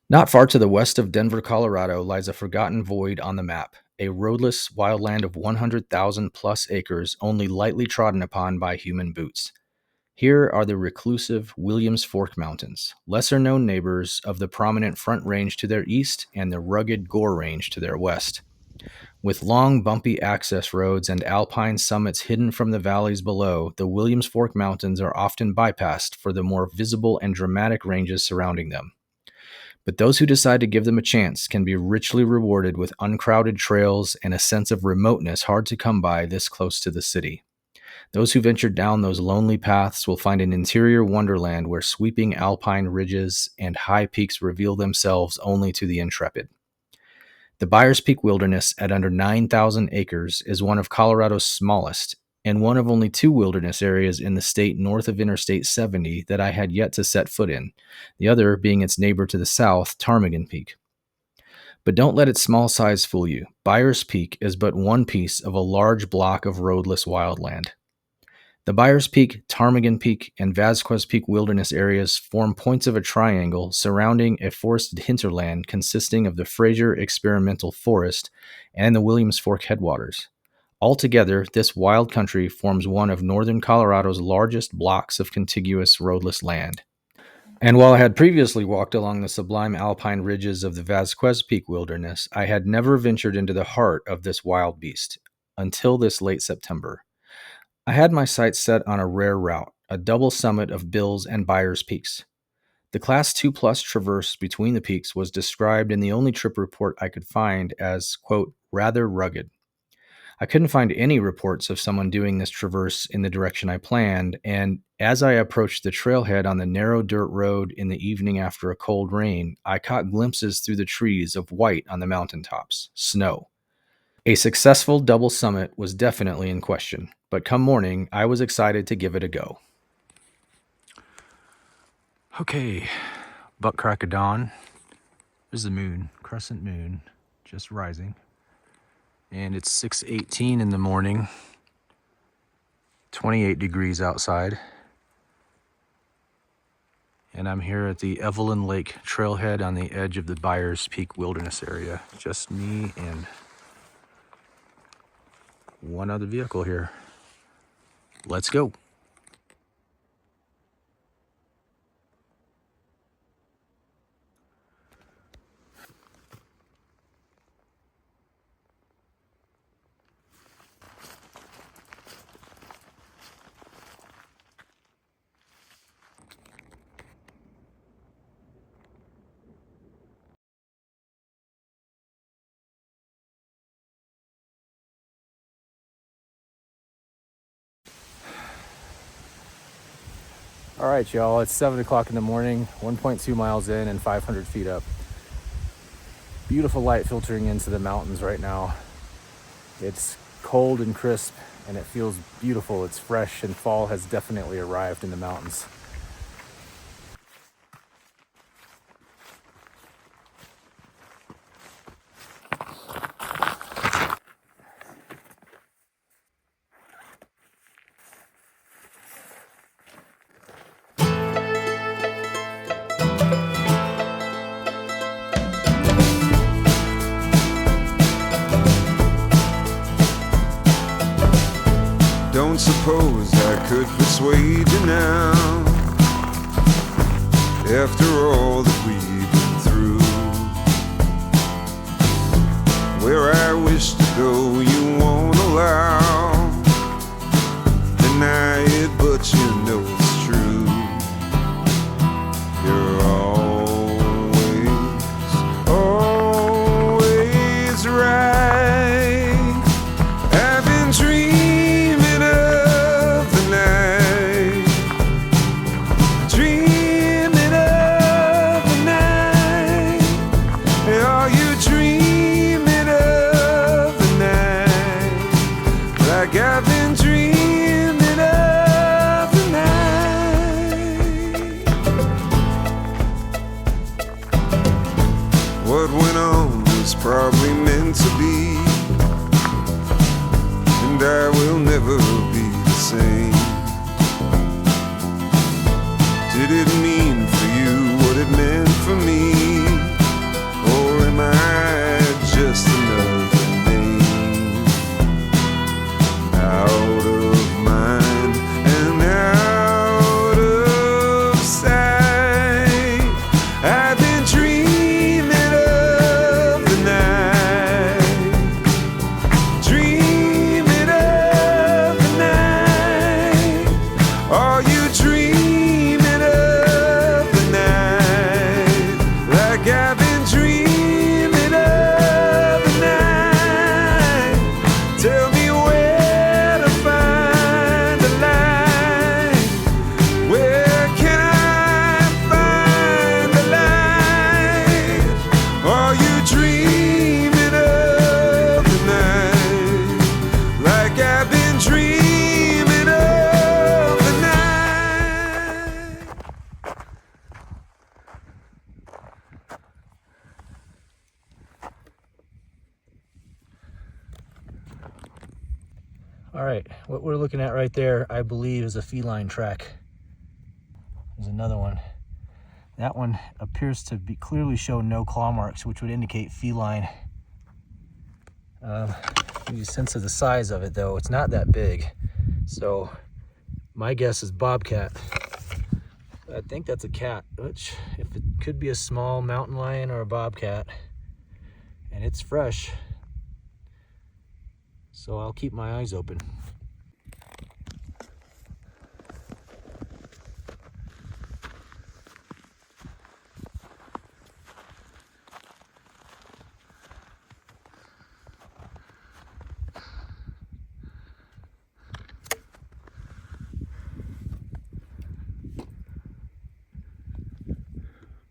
Not far to the west of Denver, Colorado, lies a forgotten void on the map, a roadless wildland of 100,000 plus acres only lightly trodden upon by human boots. Here are the reclusive Williams Fork Mountains, lesser known neighbors of the prominent Front Range to their east and the rugged Gore Range to their west. With long, bumpy access roads and alpine summits hidden from the valleys below, the Williams Fork Mountains are often bypassed for the more visible and dramatic ranges surrounding them. But those who decide to give them a chance can be richly rewarded with uncrowded trails and a sense of remoteness hard to come by this close to the city. Those who venture down those lonely paths will find an interior wonderland where sweeping alpine ridges and high peaks reveal themselves only to the intrepid. The Byers Peak Wilderness, at under 9,000 acres, is one of Colorado's smallest, and one of only two wilderness areas in the state north of Interstate 70 that I had yet to set foot in, the other being its neighbor to the south, Ptarmigan Peak. But don't let its small size fool you. Byers Peak is but one piece of a large block of roadless wildland. The Byers Peak, Ptarmigan Peak, and Vasquez Peak wilderness areas form points of a triangle surrounding a forested hinterland consisting of the Fraser Experimental Forest and the Williams Fork headwaters. Altogether, this wild country forms one of northern Colorado's largest blocks of contiguous roadless land. And while I had previously walked along the sublime alpine ridges of the Vasquez Peak wilderness, I had never ventured into the heart of this wild beast until this late September. I had my sights set on a rare route, a double summit of Bill's and Byers Peaks. The Class 2 Plus traverse between the peaks was described in the only trip report I could find as, quote, rather rugged. I couldn't find any reports of someone doing this traverse in the direction I planned, and as I approached the trailhead on the narrow dirt road in the evening after a cold rain, I caught glimpses through the trees of white on the mountaintops, snow. A successful double summit was definitely in question, but come morning, I was excited to give it a go. Okay, butt crack of dawn. There's the moon, crescent moon, just rising. And it's 6:18 in the morning, 28 degrees outside. And I'm here at the Evelyn Lake trailhead on the edge of the Byers Peak Wilderness area. Just me and one other vehicle here. Let's go. All right, y'all, it's 7 o'clock in the morning, 1.2 miles in and 500 feet up. Beautiful light filtering into the mountains right now. It's cold and crisp, and it feels beautiful. It's fresh, and fall has definitely arrived in the mountains. Don't suppose I could persuade you now, after all that we've been through. Where I wish to go you won't allow, deny it but you know it's true. You're always right. I've been dreaming of the night, dreaming of the night. Are you dreaming of the night, like I've been dreaming of the night? What went on was probably meant to be, and I will never be the same. Did it mean for you what it meant for me? All right, what we're looking at right there, I believe, is a feline track. There's another one. That one appears to be clearly show no claw marks, which would indicate feline. Give you a sense of the size of it, though. It's not that big. So my guess is bobcat. I think that's a cat, which if it could be a small mountain lion or a bobcat, and it's fresh. So I'll keep my eyes open.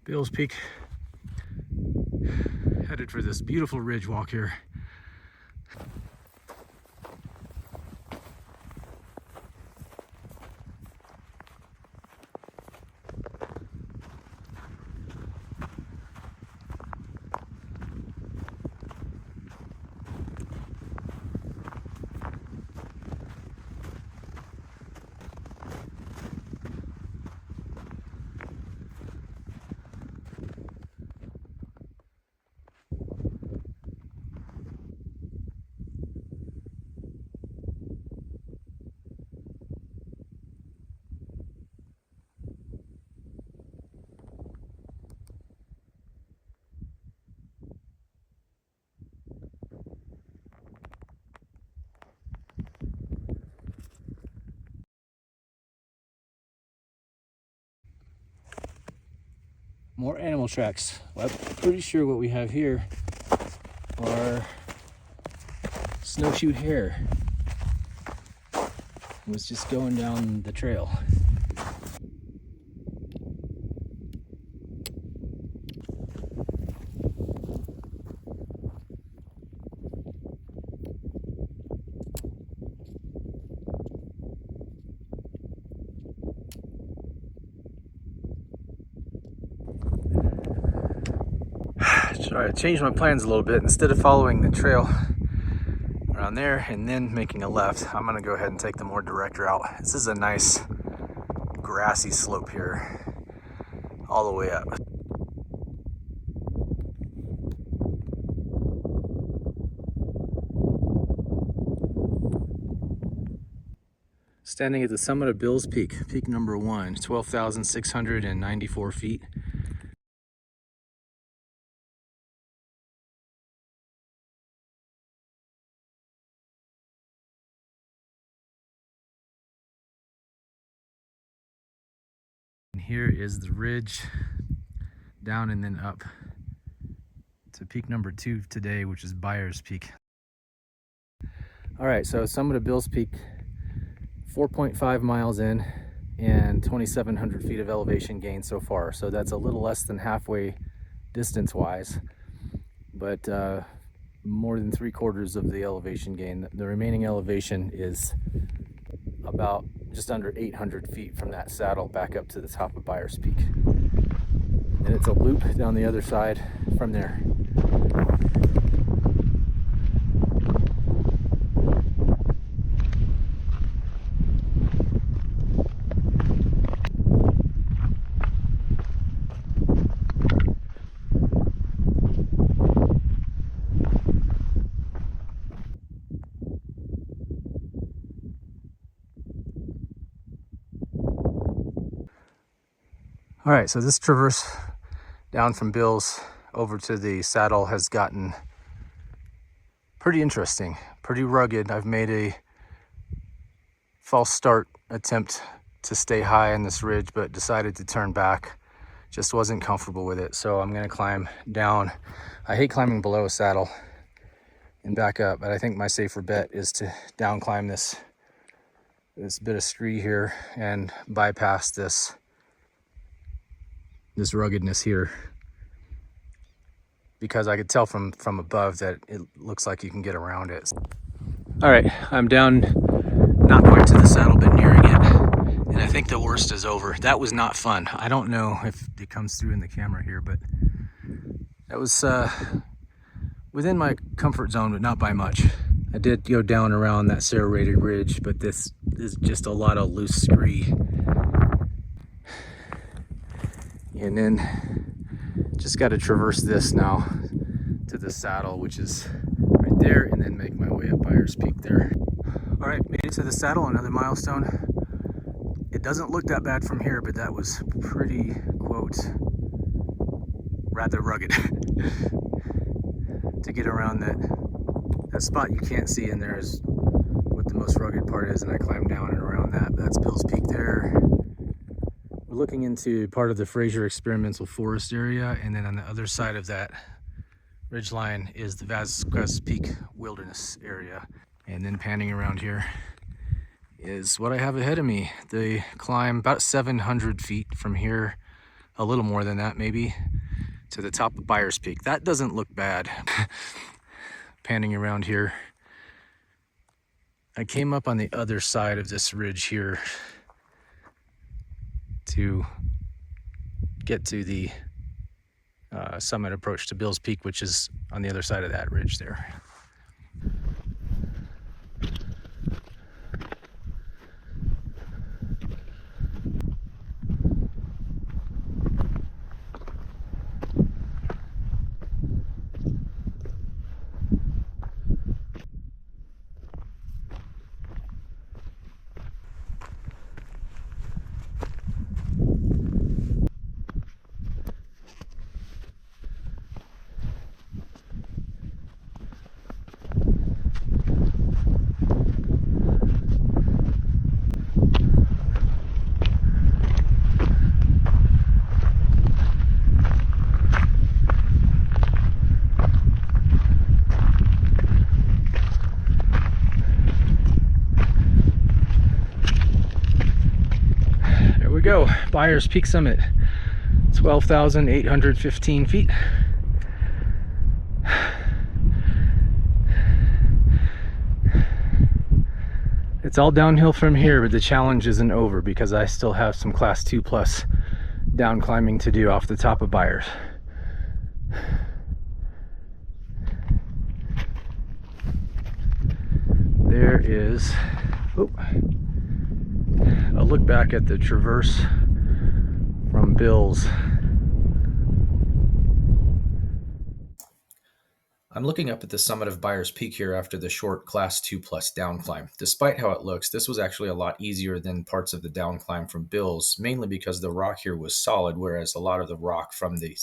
Byers Peak, headed for this beautiful ridge walk here. More animal tracks. Well, I'm pretty sure what we have here are snowshoe hare. Was just going down the trail. Sorry, I changed my plans a little bit. Instead of following the trail around there and then making a left, I'm gonna go ahead and take the more direct route. This is a nice grassy slope here, all the way up. Standing at the summit of Byers Peak, peak number 1, 12,694 feet. And here is the ridge down and then up to peak number 2 today, which is Byers Peak. All right, so summit of Byers Peak, 4.5 miles in and 2,700 feet of elevation gain so far. So that's a little less than halfway distance-wise, but more than 3/4 of the elevation gain. The remaining elevation is about just under 800 feet from that saddle back up to the top of Byers Peak. And it's a loop down the other side from there. All right, so this traverse down from Byers over to the saddle has gotten pretty interesting, pretty rugged. I've made a false start attempt to stay high on this ridge, but decided to turn back. Just wasn't comfortable with it, so I'm gonna climb down. I hate climbing below a saddle and back up, but I think my safer bet is to down climb this bit of scree here and bypass this ruggedness here, because I could tell from above that it looks like you can get around it. All right, I'm down, not quite to the saddle, but nearing it, and I think the worst is over. That was not fun. I don't know if it comes through in the camera here, but that was within my comfort zone, but not by much. I did go down around that serrated ridge, but this is just a lot of loose scree. And then just got to traverse this now to the saddle, which is right there, and then make my way up Byers Peak there. All right, made it to the saddle, another milestone. It doesn't look that bad from here, but that was pretty, quote, rather rugged to get around that spot you can't see in there is what the most rugged part is, and I climbed down and around that. That's Bill's Peak there. We're looking into part of the Fraser Experimental Forest area, and then on the other side of that ridgeline is the Vasquez Peak Wilderness area. And then panning around here is what I have ahead of me. The climb about 700 feet from here, a little more than that maybe, to the top of Byers Peak. That doesn't look bad. Panning around here, I came up on the other side of this ridge here to get to the summit approach to Bill's Peak, which is on the other side of that ridge there. Go, Byers Peak Summit, 12,815 feet. It's all downhill from here, but the challenge isn't over because I still have some class 2 plus down climbing to do off the top of Byers. There is a look back at the traverse from Bill's. I'm looking up at the summit of Byers Peak here after the short class 2 plus down climb. Despite how it looks, this was actually a lot easier than parts of the down climb from Bill's, mainly because the rock here was solid, whereas a lot of the rock from the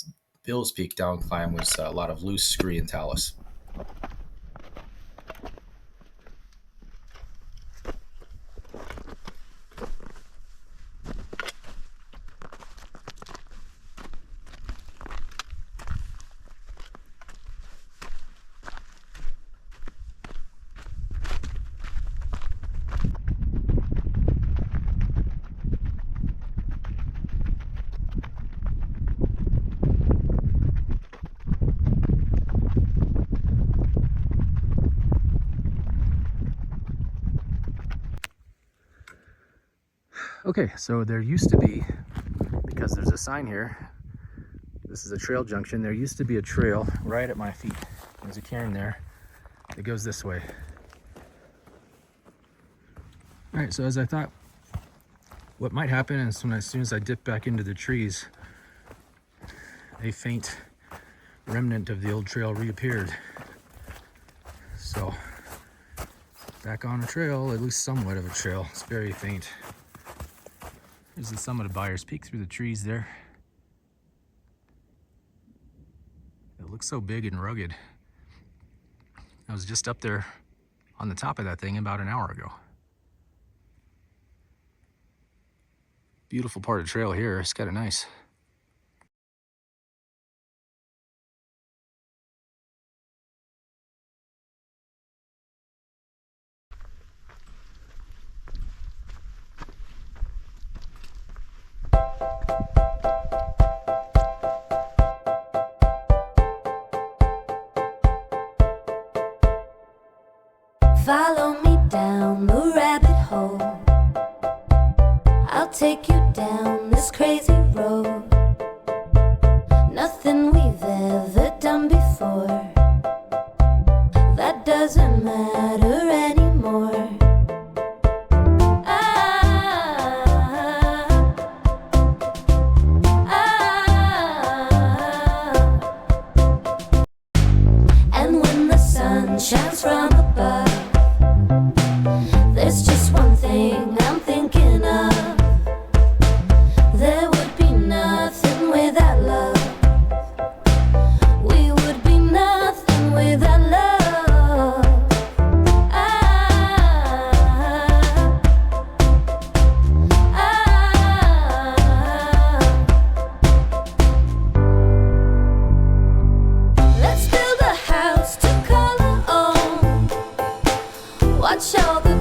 Bill's Peak down climb was a lot of loose scree and talus. Okay, so there used to be, because there's a sign here, this is a trail junction, there used to be a trail right at my feet. There's a cairn there that goes this way. All right, so as I thought, what might happen is as soon as I dip back into the trees, a faint remnant of the old trail reappeared. So, back on a trail, at least somewhat of a trail. It's very faint. There's the summit of Byers Peak through the trees there. It looks so big and rugged. I was just up there on the top of that thing about an hour ago. Beautiful part of the trail here. It's kind of nice. Follow me down the rabbit hole. I'll take you down this crazy road. Nothing we've ever done before. That that doesn't matter anymore. And when the sun shines from above, there's just one thing I'm thinking of. There would be nothing without love. We would be nothing without love. Let's build a house to call our own. Watch all the